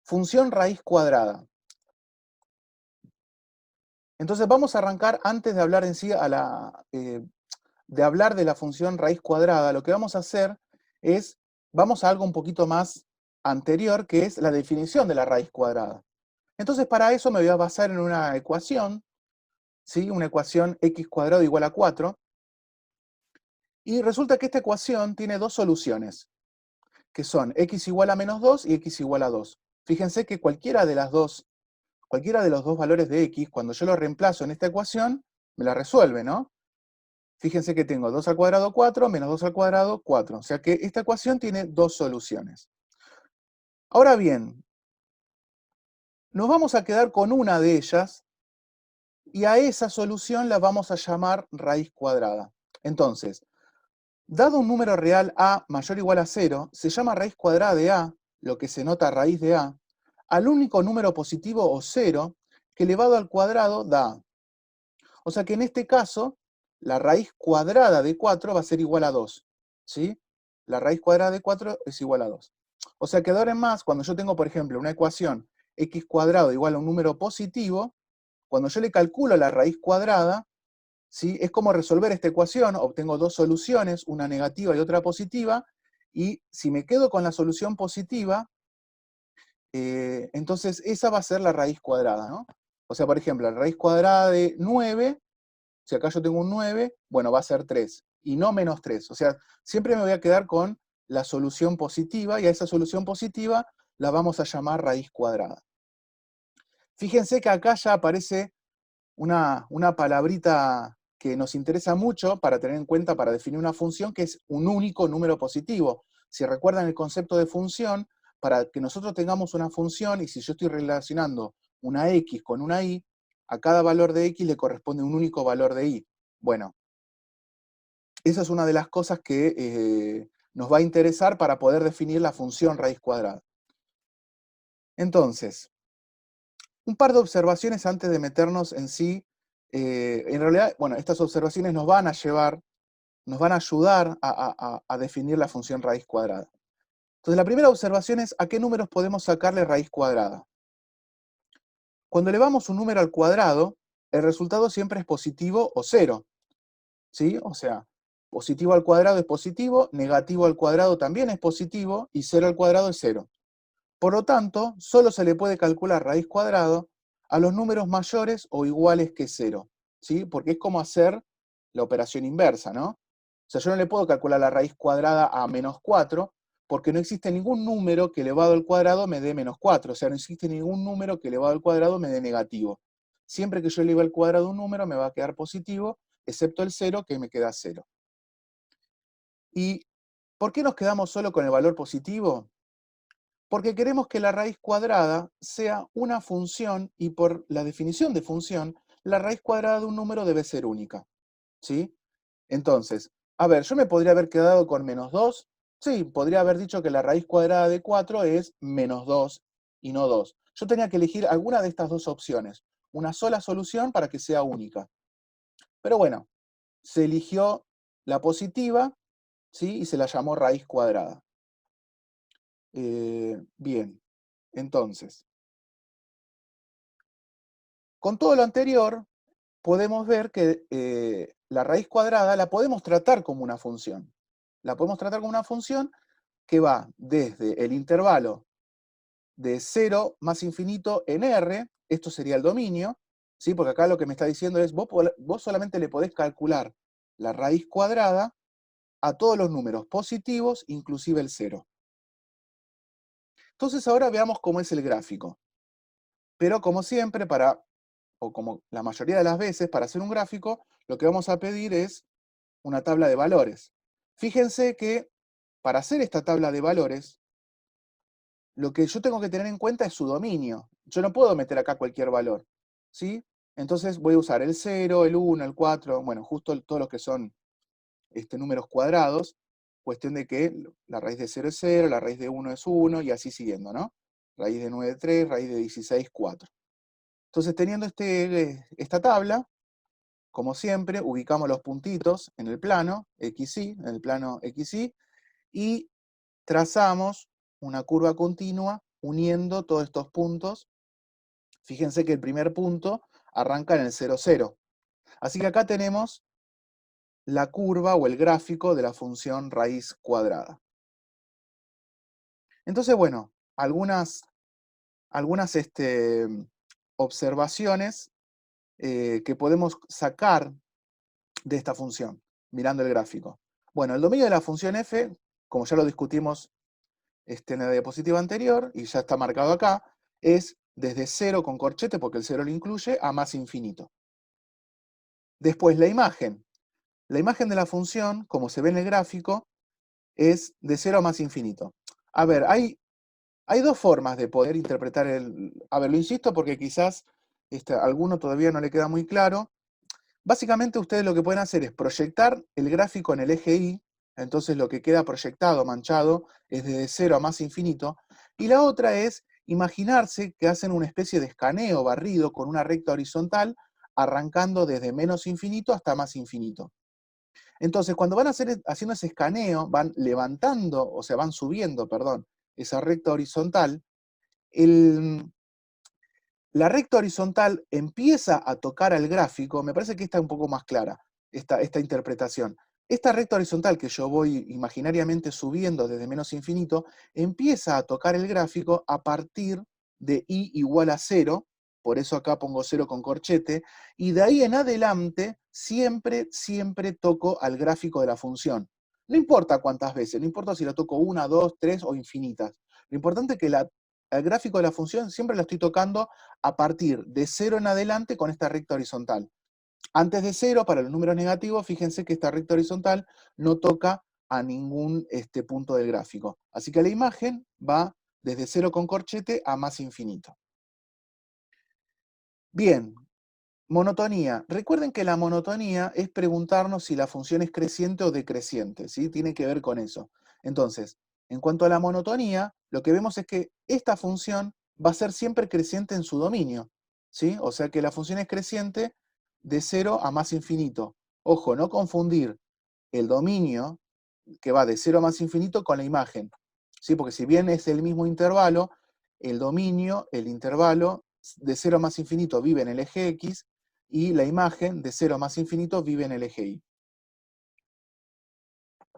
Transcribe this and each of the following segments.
Función raíz cuadrada. Entonces vamos a arrancar, antes de hablar en sí de hablar de la función raíz cuadrada, lo que vamos a hacer es, vamos a algo un poquito más anterior, que es la definición de la raíz cuadrada. Entonces para eso me voy a basar en una ecuación, ¿sí? Una ecuación x cuadrado igual a 4, y resulta que esta ecuación tiene dos soluciones, que son x igual a menos 2 y x igual a 2. Fíjense que cualquiera de los dos valores de x, cuando yo lo reemplazo en esta ecuación, me la resuelve, ¿no? Fíjense que tengo 2 al cuadrado 4, menos 2 al cuadrado 4. O sea que esta ecuación tiene dos soluciones. Ahora bien, nos vamos a quedar con una de ellas y a esa solución la vamos a llamar raíz cuadrada. Entonces, dado un número real a mayor o igual a 0, se llama raíz cuadrada de a, lo que se nota raíz de a, al único número positivo o 0 que elevado al cuadrado da a. O sea que en este caso, la raíz cuadrada de 4 va a ser igual a 2, ¿sí? La raíz cuadrada de 4 es igual a 2. O sea que de ahora en más, cuando yo tengo, por ejemplo, una ecuación x cuadrado igual a un número positivo, cuando yo le calculo la raíz cuadrada, ¿sí? Es como resolver esta ecuación, obtengo dos soluciones, una negativa y otra positiva, y si me quedo con la solución positiva, entonces esa va a ser la raíz cuadrada, ¿no? O sea, por ejemplo, la raíz cuadrada de 9, si acá yo tengo un 9, bueno, va a ser 3, y no menos 3. O sea, siempre me voy a quedar con la solución positiva, y a esa solución positiva la vamos a llamar raíz cuadrada. Fíjense que acá ya aparece una palabrita que nos interesa mucho para tener en cuenta para definir una función, que es un único número positivo. Si recuerdan el concepto de función, para que nosotros tengamos una función, y si yo estoy relacionando una x con una y, a cada valor de x le corresponde un único valor de y. Bueno, esa es una de las cosas que nos va a interesar para poder definir la función raíz cuadrada. Entonces, un par de observaciones antes de meternos en sí. En realidad, bueno, estas observaciones nos van a ayudar a definir la función raíz cuadrada. Entonces, la primera observación es a qué números podemos sacarle raíz cuadrada. Cuando elevamos un número al cuadrado, el resultado siempre es positivo o cero, ¿sí? O sea, positivo al cuadrado es positivo, negativo al cuadrado también es positivo, y 0 al cuadrado es 0. Por lo tanto, solo se le puede calcular raíz cuadrada a los números mayores o iguales que 0, ¿sí? Porque es como hacer la operación inversa, ¿no? O sea, yo no le puedo calcular la raíz cuadrada a menos 4, porque no existe ningún número que elevado al cuadrado me dé menos 4, o sea, no existe ningún número que elevado al cuadrado me dé negativo. Siempre que yo eleve al cuadrado un número me va a quedar positivo, excepto el 0, que me queda 0. ¿Y por qué nos quedamos solo con el valor positivo? Porque queremos que la raíz cuadrada sea una función, y por la definición de función, la raíz cuadrada de un número debe ser única, ¿sí? Entonces, a ver, yo me podría haber quedado con menos 2, sí, podría haber dicho que la raíz cuadrada de 4 es menos 2 y no 2. Yo tenía que elegir alguna de estas dos opciones, una sola solución para que sea única. Pero bueno, se eligió la positiva, ¿sí? Y se la llamó raíz cuadrada. Bien, entonces, con todo lo anterior, podemos ver que la raíz cuadrada la podemos tratar como una función. La podemos tratar como una función que va desde el intervalo de 0 más infinito en R, esto sería el dominio, ¿sí? Porque acá lo que me está diciendo es, vos solamente le podés calcular la raíz cuadrada a todos los números positivos, inclusive el 0. Entonces ahora veamos cómo es el gráfico. Pero como siempre, o como la mayoría de las veces, para hacer un gráfico, lo que vamos a pedir es una tabla de valores. Fíjense que para hacer esta tabla de valores, lo que yo tengo que tener en cuenta es su dominio. Yo no puedo meter acá cualquier valor, ¿sí? Entonces voy a usar el 0, el 1, el 4, bueno, justo todos los que son números cuadrados, cuestión de que la raíz de 0 es 0, la raíz de 1 es 1, y así siguiendo, ¿no? Raíz de 9, 3, raíz de 16, 4. Entonces, teniendo esta tabla, como siempre, ubicamos los puntitos en el plano XY, y trazamos una curva continua uniendo todos estos puntos. Fíjense que el primer punto arranca en el 0, 0. Así que acá tenemos la curva o el gráfico de la función raíz cuadrada. Entonces, bueno, algunas observaciones que podemos sacar de esta función, mirando el gráfico. Bueno, el dominio de la función f, como ya lo discutimos en la diapositiva anterior, y ya está marcado acá, es desde 0 con corchete, porque el 0 lo incluye, a más infinito. Después la imagen. La imagen de la función, como se ve en el gráfico, es de 0 a más infinito. A ver, hay dos formas de poder interpretar el... A ver, lo insisto porque quizás a alguno todavía no le queda muy claro. Básicamente ustedes lo que pueden hacer es proyectar el gráfico en el eje Y, entonces lo que queda proyectado, manchado, es desde 0 a más infinito, y la otra es imaginarse que hacen una especie de escaneo barrido con una recta horizontal, arrancando desde menos infinito hasta más infinito. Entonces, cuando van haciendo ese escaneo, van levantando, o sea, van subiendo, perdón, esa recta horizontal, el, la recta horizontal empieza a tocar al gráfico, me parece que esta es un poco más clara, esta interpretación. Esta recta horizontal que yo voy imaginariamente subiendo desde menos infinito, empieza a tocar el gráfico a partir de i igual a 0, por eso acá pongo 0 con corchete, y de ahí en adelante siempre toco al gráfico de la función. No importa cuántas veces, no importa si la toco una, dos, tres o infinitas. Lo importante es que el gráfico de la función siempre la estoy tocando a partir de 0 en adelante con esta recta horizontal. Antes de 0, para los números negativos, fíjense que esta recta horizontal no toca a ningún punto del gráfico. Así que la imagen va desde 0 con corchete a más infinito. Bien, monotonía. Recuerden que la monotonía es preguntarnos si la función es creciente o decreciente, ¿sí? Tiene que ver con eso. Entonces, en cuanto a la monotonía, lo que vemos es que esta función va a ser siempre creciente en su dominio, ¿sí? O sea que la función es creciente de 0 a más infinito. Ojo, no confundir el dominio que va de 0 a más infinito con la imagen, ¿sí? Porque si bien es el mismo intervalo, el dominio, el intervalo de 0 a más infinito vive en el eje X y la imagen de 0 a más infinito vive en el eje Y.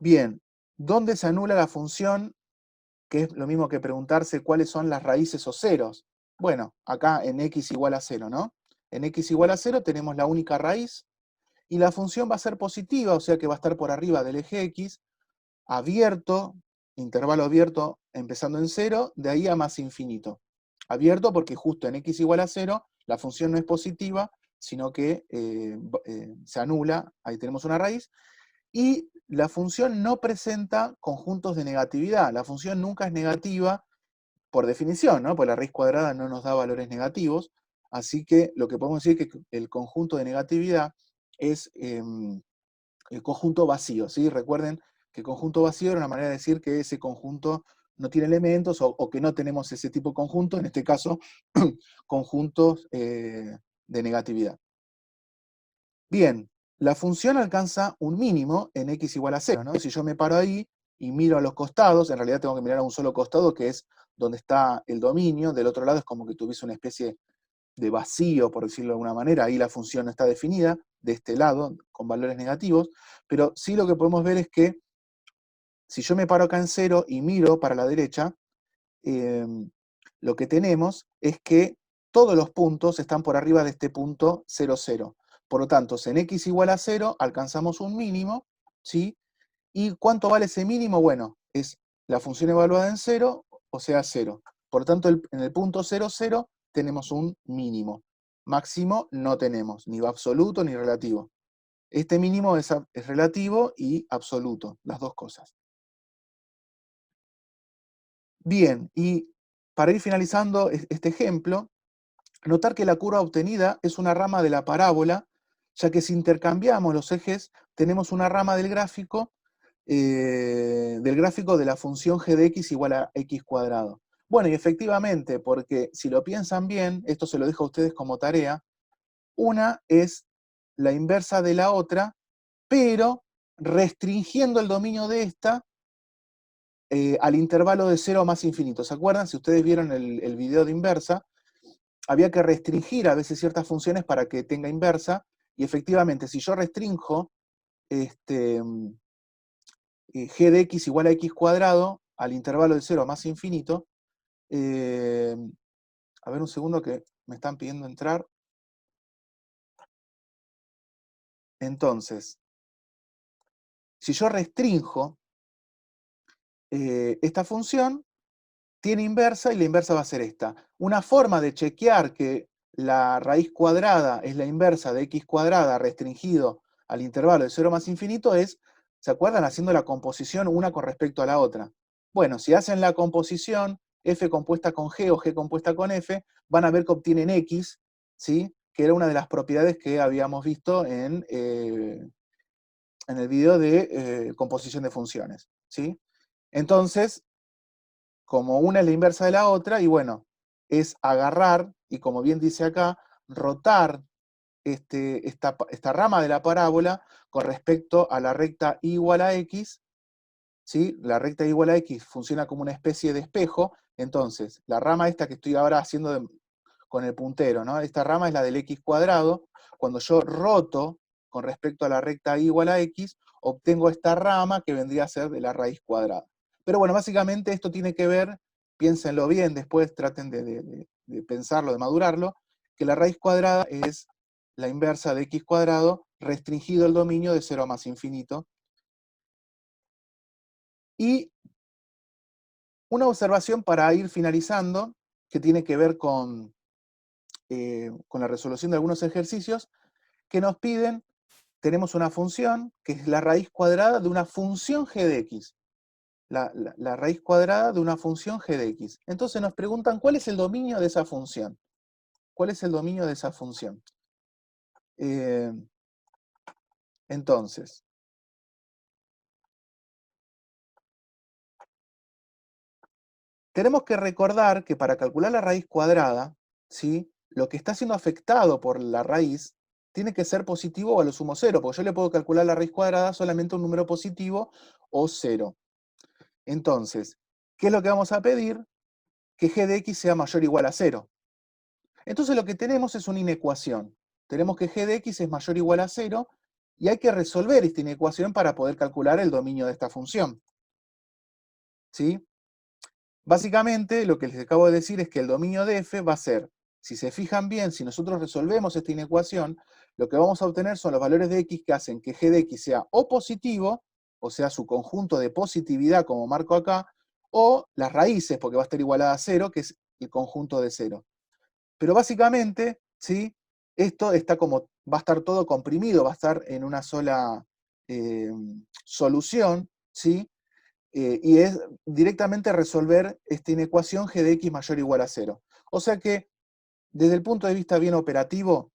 Bien, ¿dónde se anula la función? Que es lo mismo que preguntarse cuáles son las raíces o ceros. Bueno, acá en x igual a 0, ¿no? En x igual a 0 tenemos la única raíz y la función va a ser positiva, o sea que va a estar por arriba del eje X, abierto, intervalo abierto empezando en 0, de ahí a más infinito. Abierto porque justo en x igual a 0 la función no es positiva, sino que se anula, ahí tenemos una raíz, y la función no presenta conjuntos de negatividad. La función nunca es negativa por definición, ¿no? Porque la raíz cuadrada no nos da valores negativos, así que lo que podemos decir es que el conjunto de negatividad es el conjunto vacío, ¿sí? Recuerden que conjunto vacío era una manera de decir que ese conjunto no tiene elementos o que no tenemos ese tipo de conjunto, en este caso, conjuntos de negatividad. Bien, la función alcanza un mínimo en x igual a 0, ¿no? Si yo me paro ahí y miro a los costados, en realidad tengo que mirar a un solo costado, que es donde está el dominio, del otro lado es como que tuviese una especie de vacío, por decirlo de alguna manera, ahí la función no está definida, de este lado, con valores negativos, pero sí lo que podemos ver es que si yo me paro acá en 0 y miro para la derecha, eh, lo que tenemos es que todos los puntos están por arriba de este punto 0, 0. Por lo tanto, si en x igual a 0 alcanzamos un mínimo, ¿sí? ¿Y cuánto vale ese mínimo? Bueno, es la función evaluada en 0, o sea 0. Por lo tanto, en el punto 0, 0 tenemos un mínimo. Máximo no tenemos, ni absoluto ni relativo. Este mínimo es relativo y absoluto, las dos cosas. Bien, y para ir finalizando este ejemplo, notar que la curva obtenida es una rama de la parábola, ya que si intercambiamos los ejes, tenemos una rama del gráfico de la función g de x igual a x cuadrado. Bueno, y efectivamente, porque si lo piensan bien, esto se lo dejo a ustedes como tarea, una es la inversa de la otra, pero restringiendo el dominio de esta al intervalo de 0 más infinito. ¿Se acuerdan? Si ustedes vieron el video de inversa, había que restringir a veces ciertas funciones para que tenga inversa, y efectivamente, si yo restrinjo g de x igual a x cuadrado al intervalo de 0 más infinito, a ver un segundo que me están pidiendo entrar. Entonces, si yo restrinjo esta función, tiene inversa y la inversa va a ser esta. Una forma de chequear que la raíz cuadrada es la inversa de x cuadrada restringido al intervalo de 0 más infinito es, ¿se acuerdan? Haciendo la composición una con respecto a la otra. Bueno, si hacen la composición f compuesta con g o g compuesta con f, van a ver que obtienen x, ¿sí? Que era una de las propiedades que habíamos visto en el video de composición de funciones, ¿sí? Entonces, como una es la inversa de la otra, y bueno, es agarrar, y como bien dice acá, rotar esta rama de la parábola con respecto a la recta y igual a x, ¿sí? La recta y igual a x funciona como una especie de espejo, entonces, la rama esta que estoy ahora haciendo con el puntero, ¿no? Esta rama es la del x cuadrado. Cuando yo roto con respecto a la recta y igual a x, obtengo esta rama que vendría a ser de la raíz cuadrada. Pero bueno, básicamente esto tiene que ver, piénsenlo bien, después traten de pensarlo, de madurarlo, que la raíz cuadrada es la inversa de x cuadrado restringido el dominio de 0 a más infinito. Y una observación para ir finalizando, que tiene que ver con la resolución de algunos ejercicios, que nos piden, tenemos una función que es la raíz cuadrada de una función g de x. La raíz cuadrada de una función g de x. Entonces nos preguntan, ¿cuál es el dominio de esa función? ¿Cuál es el dominio de esa función? Eh, entonces, tenemos que recordar que para calcular la raíz cuadrada, ¿sí? Lo que está siendo afectado por la raíz tiene que ser positivo o a lo sumo cero, porque yo le puedo calcular la raíz cuadrada solamente un número positivo o cero. Entonces, ¿qué es lo que vamos a pedir? Que g de x sea mayor o igual a cero. Entonces lo que tenemos es una inecuación. Tenemos que g de x es mayor o igual a cero, y hay que resolver esta inecuación para poder calcular el dominio de esta función, ¿sí? Básicamente, lo que les acabo de decir es que el dominio de f va a ser, si se fijan bien, si nosotros resolvemos esta inecuación, lo que vamos a obtener son los valores de x que hacen que g de x sea o positivo, o sea, su conjunto de positividad, como marco acá, o las raíces, porque va a estar igualada a cero, que es el conjunto de cero. Pero básicamente, ¿sí? Esto está como, va a estar todo comprimido, va a estar en una sola solución, ¿sí? Y es directamente resolver esta inecuación g de x mayor o igual a cero. O sea que, desde el punto de vista bien operativo,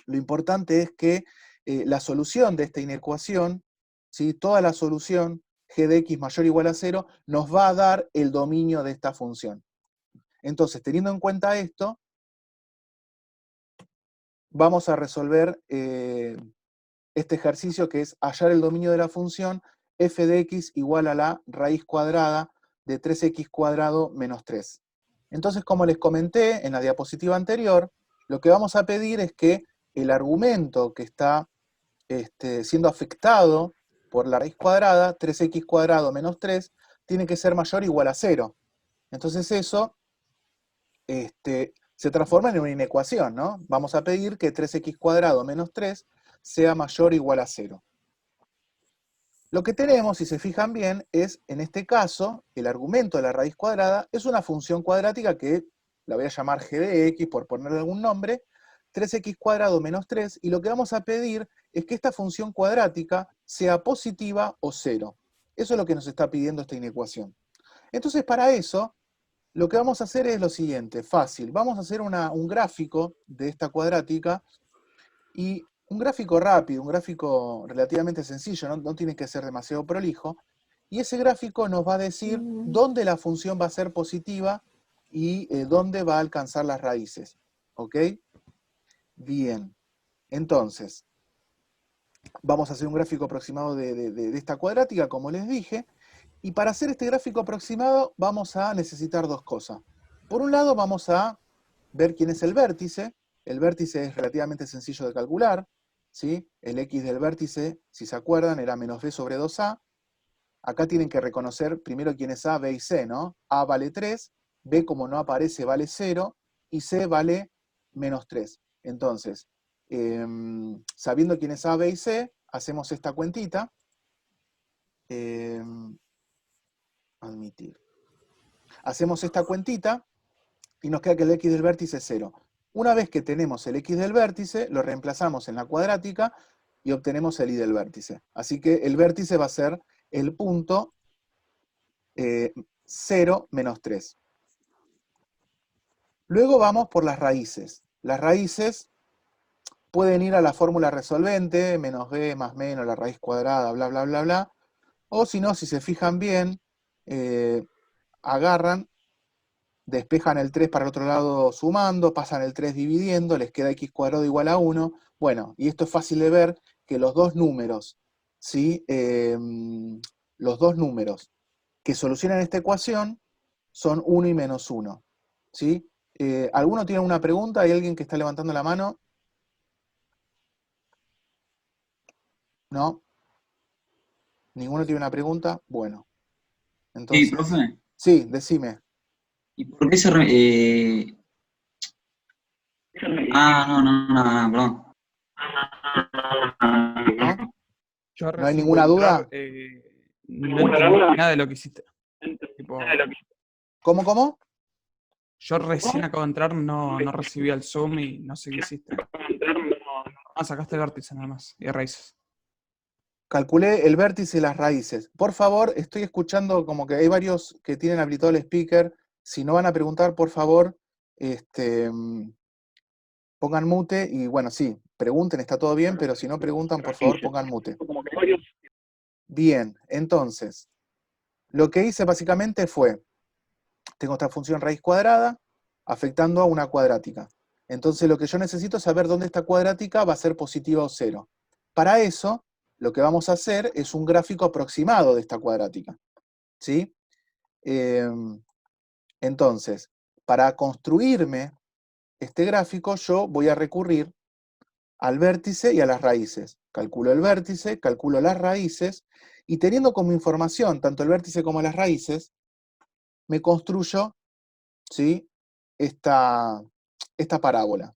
lo importante es que la solución de esta inecuación, ¿sí? Toda la solución g de x mayor o igual a cero, nos va a dar el dominio de esta función. Entonces, teniendo en cuenta esto, vamos a resolver este ejercicio que es hallar el dominio de la función f de x igual a la raíz cuadrada de 3x cuadrado menos 3. Entonces, como les comenté en la diapositiva anterior, lo que vamos a pedir es que el argumento que está siendo afectado por la raíz cuadrada, 3x cuadrado menos 3, tiene que ser mayor o igual a 0. Entonces eso se transforma en una inecuación, ¿no? Vamos a pedir que 3x cuadrado menos 3 sea mayor o igual a 0. Lo que tenemos, si se fijan bien, es, en este caso, el argumento de la raíz cuadrada es una función cuadrática que la voy a llamar g de x, por ponerle algún nombre, 3x cuadrado menos 3, y lo que vamos a pedir es que esta función cuadrática sea positiva o 0. Eso es lo que nos está pidiendo esta inecuación. Entonces, para eso, lo que vamos a hacer es lo siguiente, fácil. Vamos a hacer un gráfico de esta cuadrática, y un gráfico rápido, un gráfico relativamente sencillo, no tiene que ser demasiado prolijo, y ese gráfico nos va a decir dónde la función va a ser positiva y dónde va a alcanzar las raíces. ¿Ok? Bien. Entonces, vamos a hacer un gráfico aproximado de esta cuadrática, como les dije, Y para hacer este gráfico aproximado vamos a necesitar dos cosas. Por un lado vamos a ver quién es el vértice. El vértice es relativamente sencillo de calcular, ¿sí? El x del vértice, si se acuerdan, era menos b sobre 2a. Acá tienen que reconocer primero quién es a, b y c, ¿no? A vale 3, b como no aparece vale 0, y c vale menos 3. Entonces, sabiendo quién es a, b y c, hacemos esta cuentita. Admitir. Hacemos esta cuentita y nos queda que el x del vértice es 0. Una vez que tenemos el x del vértice, lo reemplazamos en la cuadrática y obtenemos el y del vértice. Así que el vértice va a ser el punto 0, menos 3. Luego vamos por las raíces. Las raíces pueden ir a la fórmula resolvente, menos b más menos la raíz cuadrada, bla, bla, bla, bla. O si no, si se fijan bien, agarran, despejan el 3 para el otro lado sumando, pasan el 3 dividiendo, les queda x cuadrado igual a 1. Bueno, y esto es fácil de ver que los dos números, ¿sí? Los dos números que solucionan esta ecuación son 1 y menos 1. ¿Sí? ¿Alguno tiene una pregunta? ¿Hay alguien que está levantando la mano? ¿No? ¿Ninguno tiene una pregunta? Bueno, Sí, entonces, profe. sí, decime. ¿Y por qué se... Ah, no, no, no, no, perdón. ¿No? Yo ¿No hay recién pude ninguna entrar, duda? no entendí nada de lo que hiciste. Tipo, ¿Cómo, cómo? yo recién acabo de entrar, no recibí el Zoom y no sé qué hiciste. Ah, sacaste el vértice nada más, y raíces. Calculé el vértice y las raíces. Por favor, estoy escuchando como que hay varios que tienen habilitado el speaker. Si no van a preguntar, por favor, pongan mute y bueno, sí, pregunten, está todo bien, pero si no preguntan, por favor, pongan mute. Bien, entonces, lo que hice básicamente fue, tengo esta función raíz cuadrada afectando a una cuadrática. Entonces lo que yo necesito es saber dónde esta cuadrática va a ser positiva o cero. Para eso, lo que vamos a hacer es un gráfico aproximado de esta cuadrática. ¿Sí? Entonces, para construirme este gráfico, yo voy a recurrir al vértice y a las raíces. Calculo el vértice, calculo las raíces, y teniendo como información tanto el vértice como las raíces, me construyo, ¿sí? esta parábola.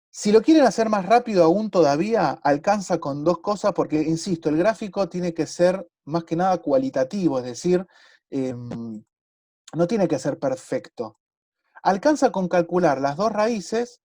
Si lo quieren hacer más rápido aún todavía, alcanza con dos cosas, porque, insisto, el gráfico tiene que ser más que nada cualitativo, es decir, no tiene que ser perfecto. Alcanza con calcular las dos raíces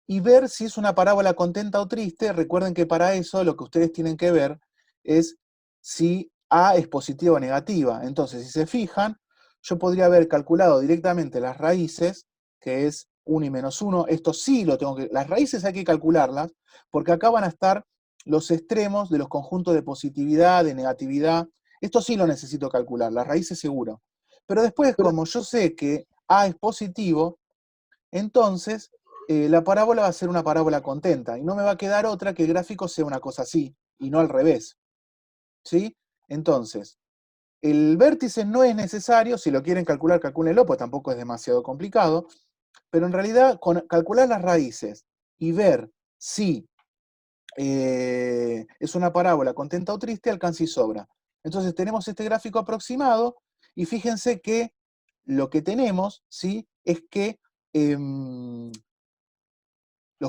y ver si es una parábola contenta o triste. Recuerden que para eso lo que ustedes tienen que ver es si A es positiva o negativa. Entonces, si se fijan, yo podría haber calculado directamente las raíces, que es 1 y menos 1. Esto sí lo tengo que... Las raíces hay que calcularlas, porque acá van a estar los extremos de los conjuntos de positividad, de negatividad. Esto sí lo necesito calcular, las raíces seguro. Pero después, como yo sé que A es positivo, entonces la parábola va a ser una parábola contenta y no me va a quedar otra que el gráfico sea una cosa así y no al revés. ¿Sí? Entonces, el vértice no es necesario, si lo quieren calcular, calcúlenlo, pues tampoco es demasiado complicado, pero en realidad con calcular las raíces y ver si es una parábola contenta o triste, alcanza y sobra. Entonces tenemos este gráfico aproximado y fíjense que lo que tenemos, ¿sí? Es que el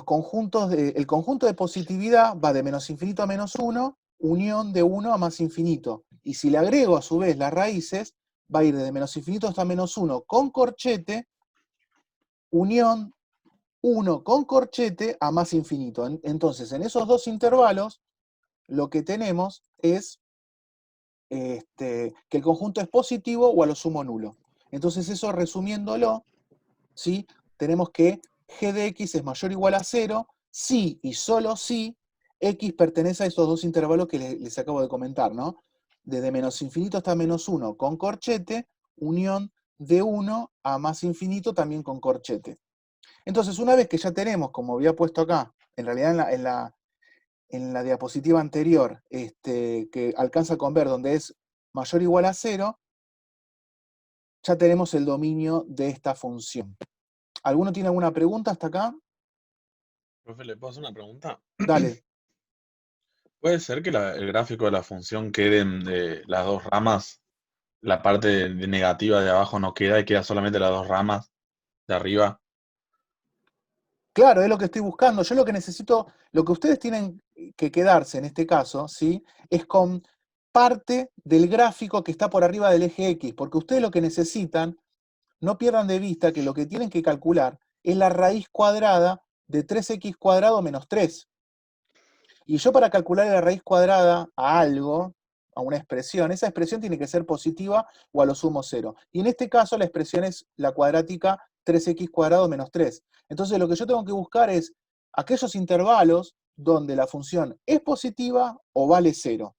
conjunto de positividad va de menos infinito a menos 1, unión de 1 a más infinito. Y si le agrego a su vez las raíces, va a ir de menos infinito hasta menos 1 con corchete, unión 1 con corchete a más infinito. Entonces, en esos dos intervalos, lo que tenemos es que el conjunto es positivo o a lo sumo nulo. Entonces, eso resumiéndolo, ¿sí? Tenemos que g de x es mayor o igual a 0 si y solo si x pertenece a esos dos intervalos que les acabo de comentar, ¿no? Desde menos infinito hasta menos 1 con corchete, unión de 1 a más infinito también con corchete. Entonces, una vez que ya tenemos, como había puesto acá, en realidad en la diapositiva anterior, que alcanza con ver donde es mayor o igual a 0, ya tenemos el dominio de esta función. ¿Alguno tiene alguna pregunta hasta acá? Profe, ¿le puedo hacer una pregunta? Dale. ¿Puede ser que el gráfico de la función quede de las dos ramas? La parte de negativa de abajo no queda y queda solamente las dos ramas de arriba. Claro, es lo que estoy buscando. Yo lo que necesito, lo que ustedes tienen que quedarse en este caso, ¿sí? Es con parte del gráfico que está por arriba del eje X, porque ustedes lo que necesitan, no pierdan de vista que lo que tienen que calcular es la raíz cuadrada de 3x cuadrado menos 3. Y yo para calcular la raíz cuadrada a algo, a una expresión, esa expresión tiene que ser positiva o a lo sumo 0. Y en este caso la expresión es la cuadrática 3x cuadrado menos 3. Entonces lo que yo tengo que buscar es aquellos intervalos donde la función es positiva o vale 0.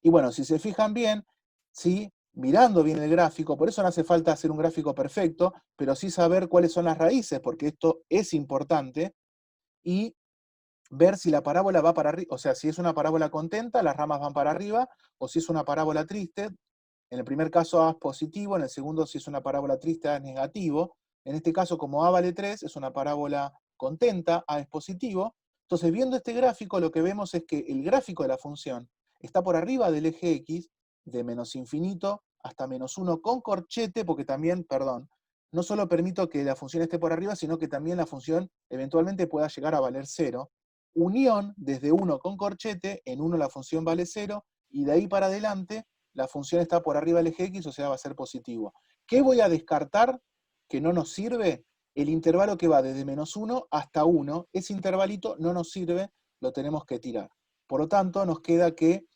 Y bueno, si se fijan bien, ¿sí? Mirando bien el gráfico, por eso no hace falta hacer un gráfico perfecto, pero sí saber cuáles son las raíces, porque esto es importante, y ver si la parábola va para arriba, o sea, si es una parábola contenta, las ramas van para arriba, o si es una parábola triste, en el primer caso A es positivo, en el segundo si es una parábola triste A es negativo. En este caso, como A vale 3, es una parábola contenta, A es positivo. Entonces, viendo este gráfico, lo que vemos es que el gráfico de la función está por arriba del eje X, de menos infinito hasta menos 1 con corchete, porque también, perdón, no solo permito que la función esté por arriba, sino que también la función eventualmente pueda llegar a valer 0. Unión desde 1 con corchete, en 1 la función vale 0, y de ahí para adelante la función está por arriba del eje X, o sea, va a ser positivo. ¿Qué voy a descartar que no nos sirve? El intervalo que va desde menos 1 hasta 1, ese intervalito no nos sirve, lo tenemos que tirar. Por lo tanto, nos queda que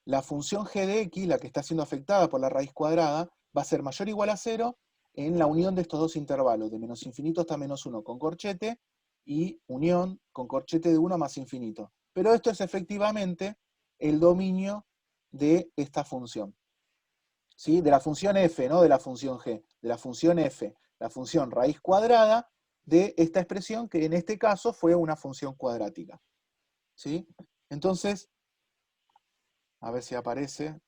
la función g de x, la que está siendo afectada por la raíz cuadrada, va a ser mayor o igual a 0 en la unión de estos dos intervalos, de menos infinito hasta menos 1 con corchete, y unión con corchete de 1 más infinito. Pero esto es efectivamente el dominio de esta función. ¿Sí? De la función f, no de la función g, de la función f, la función raíz cuadrada de esta expresión que en este caso fue una función cuadrática. ¿Sí? Entonces, a ver si aparece,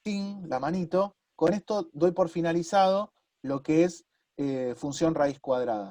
¡ting!, la manito. Con esto doy por finalizado lo que es función raíz cuadrada.